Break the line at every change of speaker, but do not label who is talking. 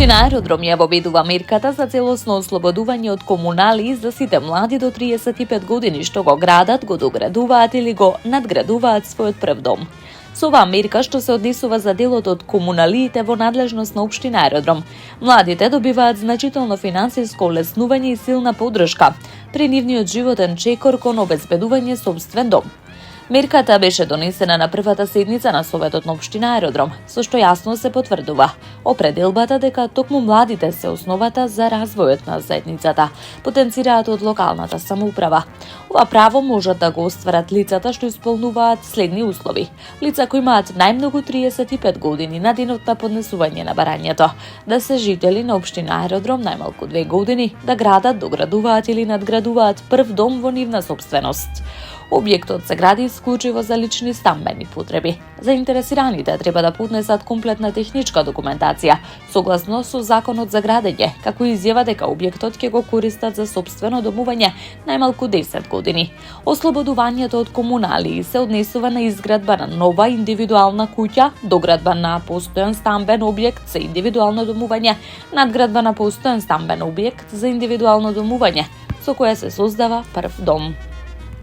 Општина Аеродром ја воведува мерката за целосно ослободување од комунали за сите млади до 35 години што го градат, го доградуваат или го надградуваат својот прв дом. Со оваа мерка што се однесува за делот од комуналиите во надлежност на Општина Аеродром, младите добиваат значително финансиско олеснување и силна поддршка при нивниот животен чекор кон обезбедување сопствен дом. Мерката беше донесена на првата седница на Советот на Општина Аеродром, со што јасно се потврдува определбата дека токму младите се основата за развојот на заедницата, потенцираат од локалната самоуправа. Ова право можат да го остварат лицата што исполнуваат следни услови. Лица кои имаат најмногу 35 години на денот на поднесување на барањето, да се жители на Општина Аеродром најмалку 2 години, да градат, доградуваат или надградуваат прв дом во нивна сопственост. Објектот се гради исклучиво за лични стамбени потреби. Заинтересираните треба да поднесат комплетна техничка документација, согласно со Законот за градење, како и изјава дека објектот ќе го користат за сопствено домување најмалку 10 години. Ослободувањето од комунали се однесува на изградба на нова индивидуална куќа, доградба на постојан стамбен објект за индивидуално домување, надградба на постојан стамбен објект за индивидуално домување, со која се создава прв дом.